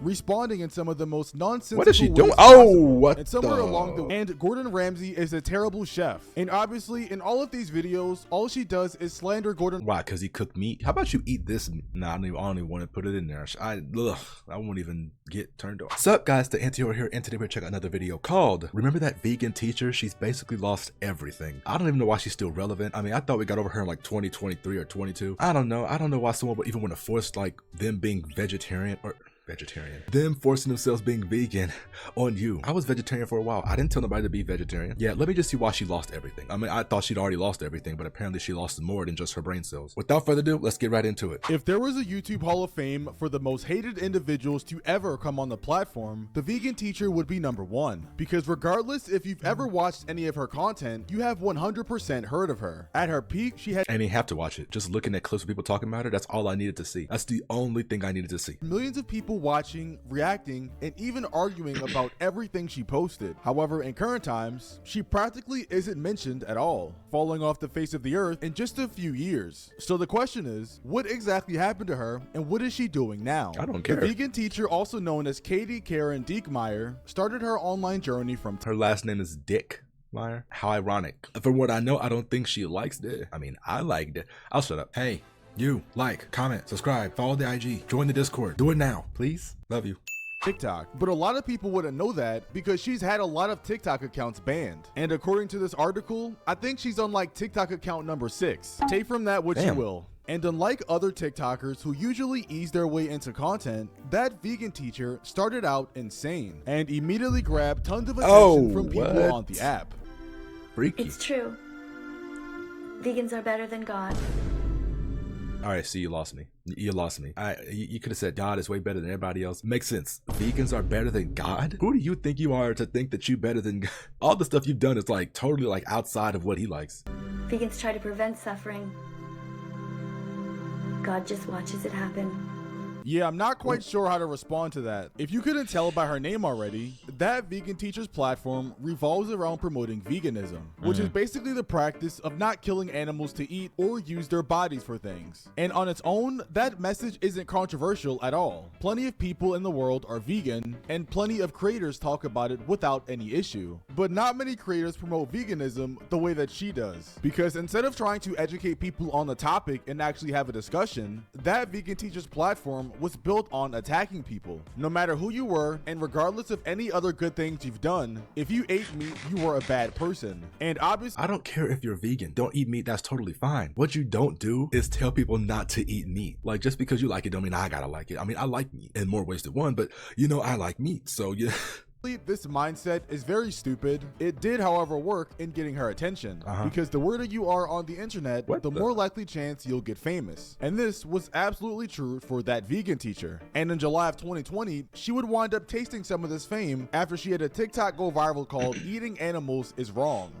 responding in some of the most nonsensical What is she doing? ways Oh, possible. what And somewhere the? along the and Gordon Ramsay is a terrible chef. And obviously, in all of these videos, all she does is slander Gordon. Why? Because he cooked meat? How about you eat this? Nah, I don't even want to put it in there. I won't even get turned on. What's up, guys? The Antihero here, and today we're checking out another video called Remember That Vegan Teacher? She's basically lost everything. I don't even know why she's still relevant. I mean, I thought we got over her in like 2023 or 22. I don't know. I don't know why someone would even want to force like them being vegetarian. Them forcing themselves being vegan on you. I was vegetarian for a while. I didn't tell nobody to be vegetarian. Yeah, let me just see why she lost everything. I mean, I thought she'd already lost everything, but apparently she lost more than just her brain cells. Without further ado, let's get right into it. If there was a YouTube Hall of Fame for the most hated individuals to ever come on the platform, the vegan teacher would be number one. Because regardless if you've ever watched any of her content, you have 100% heard of her. At her peak, she had... I didn't have to watch it. Just looking at clips of people talking about her, that's all I needed to see. That's the only thing I needed to see. millions of people watching, reacting, and even arguing about everything she posted. However, in current times, she practically isn't mentioned at all, falling off the face of the earth in just a few years. So the question is, what exactly happened to her and what is she doing now? I don't care. The vegan teacher, also known as Katie Karen Diekmeyer, started her online journey from... Her last name is Dick Meyer. How ironic. From what I know, I don't think she likes it. I mean, I liked it. I'll shut up. Hey, you, like, comment, subscribe, follow the IG, join the Discord. Do it now, please. Love you. TikTok, but a lot of people wouldn't know that because she's had a lot of TikTok accounts banned. And according to this article, I think she's on like TikTok account number 6. Take from that what you will. And unlike other TikTokers who usually ease their way into content, that vegan teacher started out insane and immediately grabbed tons of attention from people on the app. Freaky. It's true. Vegans are better than God. All right, see, you lost me. You lost me. You could have said God is way better than everybody else. Makes sense. Vegans are better than God? Who do you think you are to think that you better than God? All the stuff you've done is like totally like outside of what he likes. Vegans try to prevent suffering. God just watches it happen. Yeah, I'm not quite sure how to respond to that. If you couldn't tell by her name already, that vegan teacher's platform revolves around promoting veganism, which is basically the practice of not killing animals to eat or use their bodies for things. And on its own, that message isn't controversial at all. Plenty of people in the world are vegan, and plenty of creators talk about it without any issue. But not many creators promote veganism the way that she does. Because instead of trying to educate people on the topic and actually have a discussion, that vegan teacher's platform was built on attacking people. No matter who you were, and regardless of any other good things you've done, if you ate meat, you were a bad person. And obviously, I don't care if you're vegan. Don't eat meat, that's totally fine. What you don't do is tell people not to eat meat. Like, just because you like it don't mean I gotta like it. I mean, I like meat in more ways than one, but you know I like meat, so yeah. this mindset is very stupid. It did, however, work in getting her attention because the weirder you are on the internet, the more likely chance you'll get famous. And this was absolutely true for that vegan teacher. And in July of 2020, she would wind up tasting some of this fame after she had a TikTok go viral called Eating Animals is Wrong.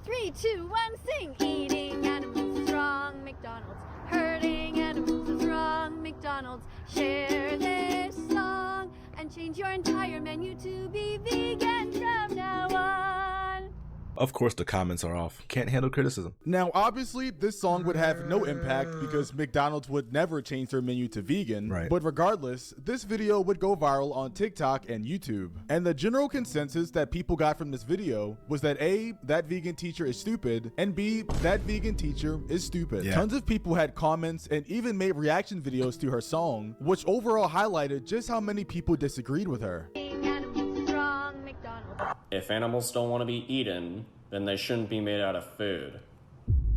3, 2, 1, sing! Eating animals is wrong, McDonald's. Hurting animals is wrong, McDonald's. Share this song and change your entire menu to be vegan from now on. Of course the comments are off. Can't handle criticism. Now, obviously, this song would have no impact because McDonald's would never change their menu to vegan. Right. But regardless, this video would go viral on TikTok and YouTube. And the general consensus that people got from this video was that A, that vegan teacher is stupid, and B, that vegan teacher is stupid. Yeah. Tons of people had comments and even made reaction videos to her song, which overall highlighted just how many people disagreed with her. Eating animals is wrong, McDonald's. If animals don't want to be eaten, then they shouldn't be made out of food.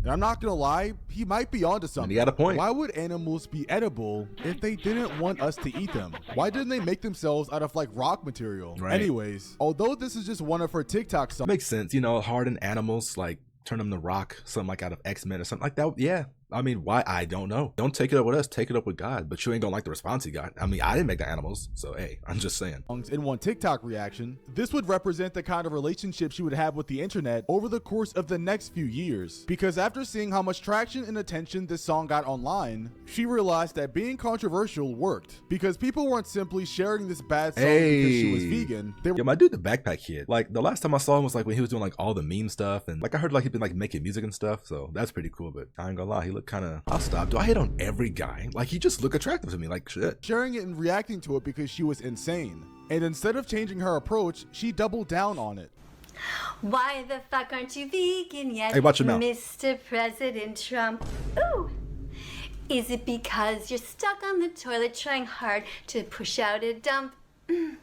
And I'm not gonna lie, he might be onto something. And he had a point. Why would animals be edible if they didn't want us to eat them? Why didn't they make themselves out of like rock material? Right. Anyways, although this is just one of her TikTok songs. Makes sense, you know, harden animals, like turn them to rock, something like out of X-Men or something like that. Yeah, I mean, why? I don't know. Don't take it up with us, take it up with God. But you ain't gonna like the response he got. I mean, I didn't make the animals, so hey, I'm just saying. In one TikTok reaction, this would represent the kind of relationship she would have with the internet over the course of the next few years. Because after seeing how much traction and attention this song got online, she realized that being controversial worked. Because people weren't simply sharing this bad song because she was vegan. They were Yo, my dude, the backpack kid. Like the last time I saw him was like when he was doing like all the meme stuff, and like I heard like he'd been like making music and stuff. So that's pretty cool. But I ain't gonna lie, he look kind of, I'll stop. Do I hate on every guy? Like, he just look attractive to me, like shit. Sharing it and reacting to it because she was insane. And instead of changing her approach, she doubled down on it. Why the fuck aren't you vegan yet, Hey, watch your mouth. Mr. President Trump? Ooh. Is it because you're stuck on the toilet trying hard to push out a dump?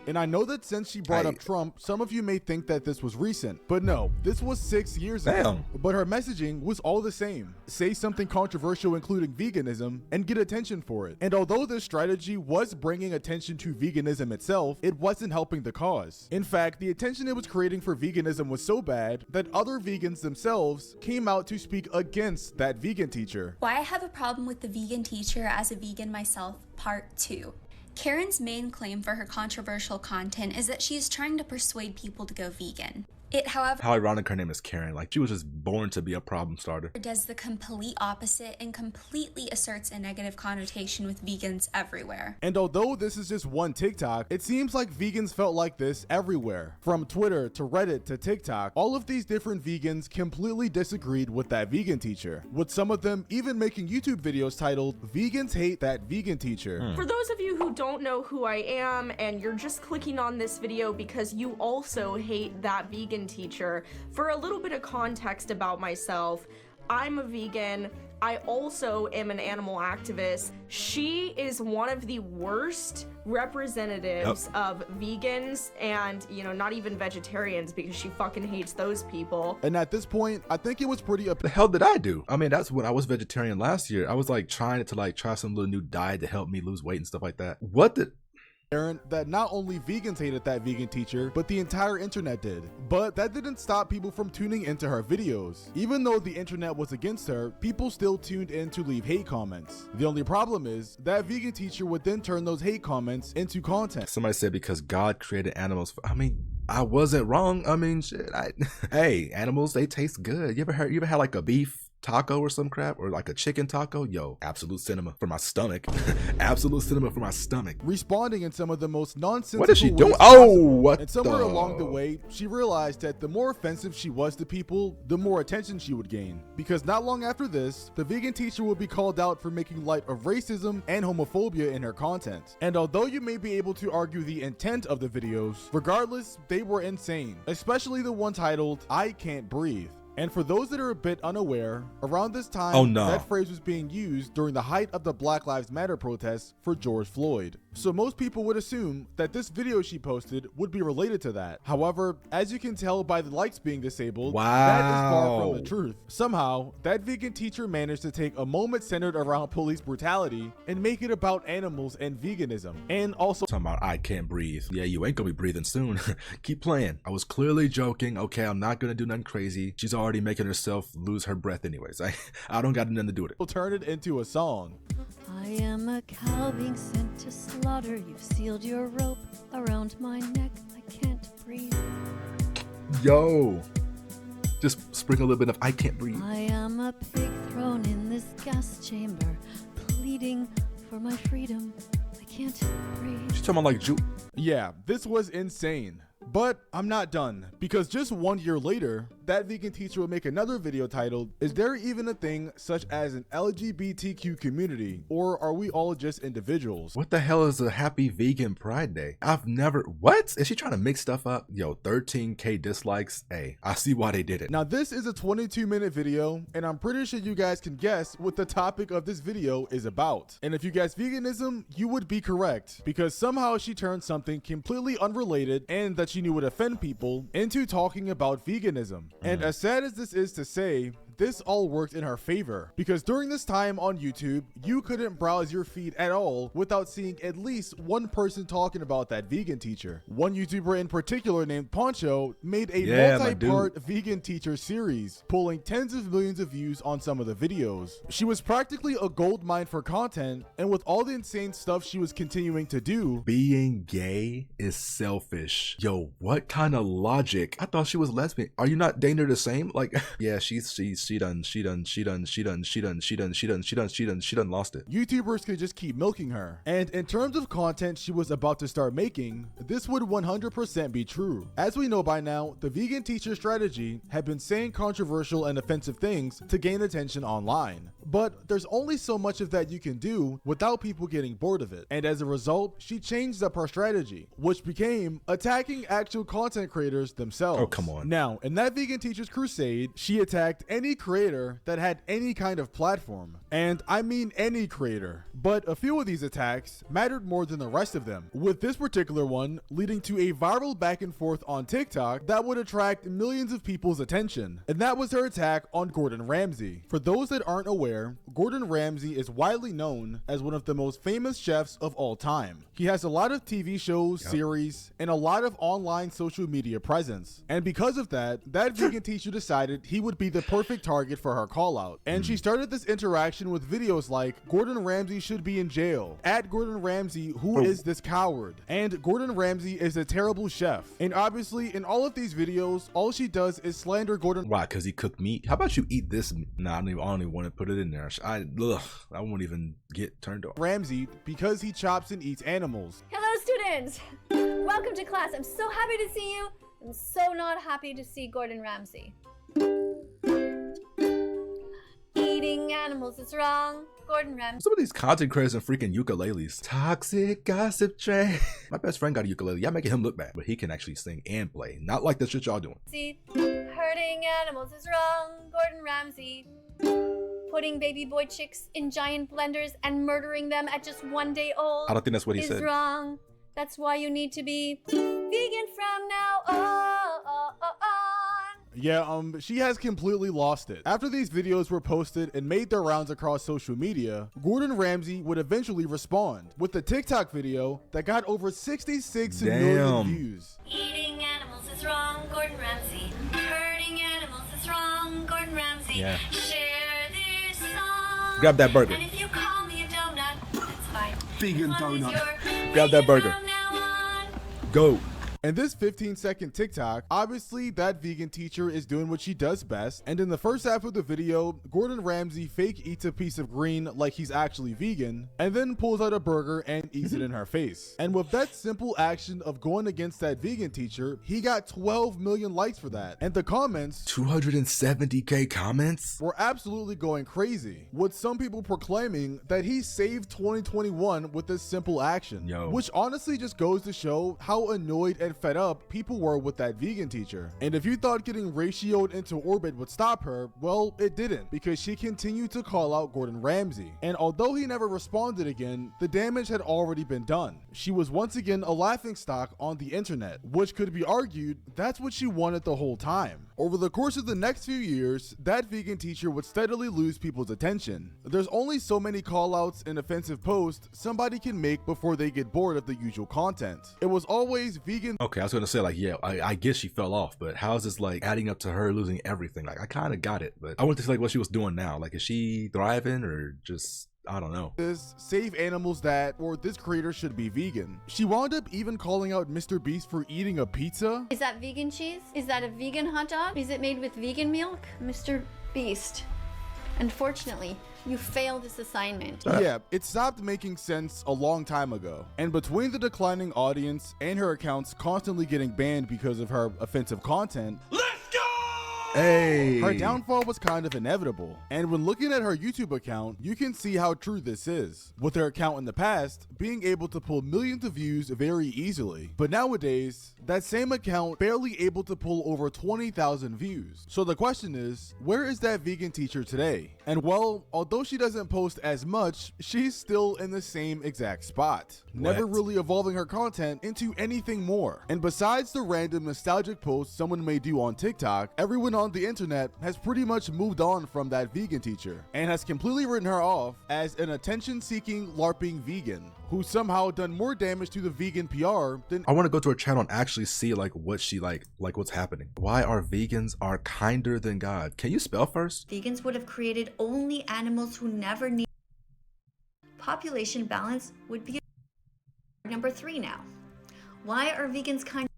And I know that since she brought up Trump, some of you may think that this was recent, but no, this was 6 years ago. But her messaging was all the same. Say something controversial including veganism and get attention for it. And although this strategy was bringing attention to veganism itself, it wasn't helping the cause. In fact, the attention it was creating for veganism was so bad that other vegans themselves came out to speak against that vegan teacher. Why I have a problem with the vegan teacher as a vegan myself, part 2. Karen's main claim for her controversial content is that she is trying to persuade people to go vegan. It, however, How ironic her name is Karen. Like, she was just born to be a problem starter. does the complete opposite and completely asserts a negative connotation with vegans everywhere. And although this is just one TikTok, it seems like vegans felt like this everywhere. From Twitter to Reddit to TikTok, all of these different vegans completely disagreed with that vegan teacher, with some of them even making YouTube videos titled "Vegans Hate That Vegan Teacher." For those of you who don't know who I am and you're just clicking on this video because you also hate that vegan teacher, for a little bit of context about myself, I'm a vegan. I also am an animal activist. She is one of the worst representatives of vegans and, you know, not even vegetarians, because she fucking hates those people. And at this point, I think it was pretty The hell did I do? I mean, that's when I was vegetarian last year. I was like trying to try some little new diet to help me lose weight and stuff like that. What the? apparent that not only vegans hated that vegan teacher, but the entire internet did. But that didn't stop people from tuning into her videos. Even though the internet was against her, people still tuned in to leave hate comments. The only problem is that vegan teacher would then turn those hate comments into content. Somebody said because God created animals. I mean, I wasn't wrong. I mean, shit. Hey, animals, they taste good. You ever had like a beef taco or some crap, or like a chicken taco? Yo, absolute cinema for my stomach. Absolute cinema for my stomach. Responding in some of the most nonsensical What is she ways doing? possible. Oh, what? And somewhere along the way, she realized that the more offensive she was to people, the more attention she would gain. Because not long after this, the vegan teacher would be called out for making light of racism and homophobia in her content. And although you may be able to argue the intent of the videos, regardless, they were insane. Especially the one titled, "I Can't Breathe." And for those that are a bit unaware, around this time, that phrase was being used during the height of the Black Lives Matter protests for George Floyd. So most people would assume that this video she posted would be related to that. However, as you can tell by the lights being disabled, that is far from the truth. Somehow, that vegan teacher managed to take a moment centered around police brutality and make it about animals and veganism. And also talking about I can't breathe. Yeah, you ain't gonna be breathing soon. Keep playing. I was clearly joking. Okay, I'm not gonna do nothing crazy. She's already making herself lose her breath anyways. I don't got nothing to do with it. Turn it into a song. I am a cow being sent to slaughter. You've sealed your rope around my neck. I can't breathe. Yo, just sprinkle a little bit of I can't breathe. I am a pig thrown in this gas chamber, pleading for my freedom. I can't breathe. She's talking about like Yeah, this was insane. But I'm not done, because just 1 year later, that vegan teacher would make another video titled, "Is there even a thing such as an LGBTQ community, or are we all just individuals?" What the hell is a happy vegan pride day? I've never, what? Is she trying to mix stuff up? Yo, 13K dislikes. Hey, I see why they did it. Now this is a 22-minute video, and I'm pretty sure you guys can guess what the topic of this video is about. And if you guessed veganism, you would be correct, because somehow she turned something completely unrelated and that she knew would offend people into talking about veganism. And as sad as this is to say, this all worked in her favor, because during this time on YouTube, you couldn't browse your feed at all without seeing at least one person talking about that vegan teacher. One YouTuber in particular named Poncho made a multi-part vegan teacher series, pulling tens of millions of views on some of the videos. She was practically a gold mine for content, and with all the insane stuff she was continuing to do, being gay is selfish. Yo, what kind of logic? I thought she was lesbian. Are you not dating her the same? Like, yeah, she done lost it. YouTubers could just keep milking her. And in terms of content she was about to start making, this would 100% be true. As we know by now, the vegan teacher strategy had been saying controversial and offensive things to gain attention online. But there's only so much of that you can do without people getting bored of it. And as a result, she changed up her strategy, which became attacking actual content creators themselves. Oh, come on. Now, in that vegan teacher's crusade, she attacked any creator that had any kind of platform. And I mean any creator. But a few of these attacks mattered more than the rest of them, with this particular one leading to a viral back and forth on TikTok that would attract millions of people's attention. And that was her attack on Gordon Ramsay. For those that aren't aware, Gordon Ramsay is widely known as one of the most famous chefs of all time. He has a lot of TV shows, series, and a lot of online social media presence. And because of that, that vegan teacher decided he would be the perfect target for her call out. And she started this interaction with videos like, Gordon Ramsay should be in jail, at Gordon Ramsay, who is this coward, and Gordon Ramsay is a terrible chef. And obviously in all of these videos, all she does is slander Gordon. Why? Because he cooked meat? How about you eat this? Nah, I don't even want to put it in there. I won't even get turned on. Ramsay because he chops and eats animals. Hello, students. Welcome to class. I'm so happy to see you. I'm so not happy to see Gordon Ramsay. Eating animals is wrong. Gordon Ramsay. Some of these content creators and freaking ukuleles. Toxic gossip train. My best friend got a ukulele. Y'all making him look bad, but he can actually sing and play. Not like the shit y'all doing. Hurting animals is wrong. Gordon Ramsay. Putting baby boy chicks in giant blenders and murdering them at just 1 day old. I don't think that's what he is said. Wrong. That's why you need to be vegan from now on. Yeah, she has completely lost it. After these videos were posted and made their rounds across social media, Gordon Ramsay would eventually respond with the TikTok video that got over 66 million views. Eating animals is wrong, Gordon Ramsay. Hurting animals is wrong, Gordon Ramsay. Yeah. Share this song. Grab that burger. And if you call me a donut, that's fine. Vegan As long as donut. you're Grab that vegan burger. from now on. Go. In this 15-second TikTok, obviously that vegan teacher is doing what she does best, and in the first half of the video, Gordon Ramsay fake eats a piece of green like he's actually vegan, and then pulls out a burger and eats it in her face. And with that simple action of going against that vegan teacher, he got 12 million likes for that. And the comments 270k comments? were absolutely going crazy, with some people proclaiming that he saved 2021 with this simple action. Yo. Which honestly just goes to show how annoyed and fed up people were with that vegan teacher. And if you thought getting ratioed into orbit would stop her, well, it didn't, because she continued to call out Gordon Ramsay. And although he never responded again, the damage had already been done. She was once again a laughingstock on the internet, which could be argued that's what she wanted the whole time. Over the course of the next few years, that vegan teacher would steadily lose people's attention. There's only so many callouts and offensive posts somebody can make before they get bored of the usual content. It was always vegan. Okay, I was gonna say like, yeah, I guess she fell off, but how is this like adding up to her losing everything? Like, I kind of got it, but I wanted to see like what she was doing now. Like, is she thriving or just, I don't know. This save animals that, or this creator should be vegan. She wound up even calling out Mr. Beast for eating a pizza. Is that vegan cheese? Is that a vegan hot dog? Is it made with vegan milk? Mr. Beast, unfortunately, you failed this assignment. Yeah, it stopped making sense a long time ago. And between the declining audience and her accounts constantly getting banned because of her offensive content, Hey, her downfall was kind of inevitable. And when looking at her YouTube account, you can see how true this is, with her account in the past being able to pull millions of views very easily. But nowadays, that same account barely able to pull over 20,000 views. So the question is, where is that vegan teacher today? And well, although she doesn't post as much, she's still in the same exact spot, never really evolving her content into anything more. And besides the random nostalgic posts someone may do on TikTok, everyone on the internet has pretty much moved on from that vegan teacher and has completely written her off as an attention-seeking LARPing vegan who somehow done more damage to the vegan PR than I want to go to her channel and actually see like what she like what's happening. Why our vegans are kinder than God? Can you spell first? Vegans would have created only animals who never need. Population balance would be number 3 now. Why are vegans kind?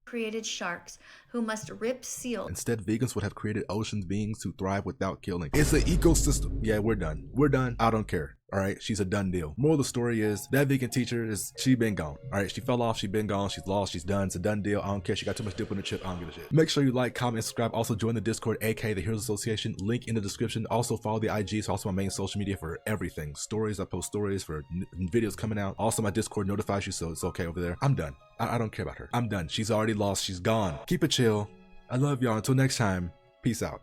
Created sharks who must rip seals. Instead, vegans would have created ocean beings who thrive without killing. It's an ecosystem. Yeah, we're done. We're done. I don't care. All right, she's a done deal. Moral of the story is that vegan teacher she been gone. All right, she fell off, she been gone, she's lost, she's done. It's a done deal. I don't care. She got too much dip on the chip. I don't give a shit. Make sure you like, comment, and subscribe. Also join the Discord, aka the Heroes Association. Link in the description. Also follow the IG. It's also my main social media for everything. Stories. I post stories for videos coming out. Also my Discord notifies you, so it's okay over there. I'm done. I don't care about her. I'm done. She's already lost. She's gone. Keep it chill. I love y'all. Until next time. Peace out.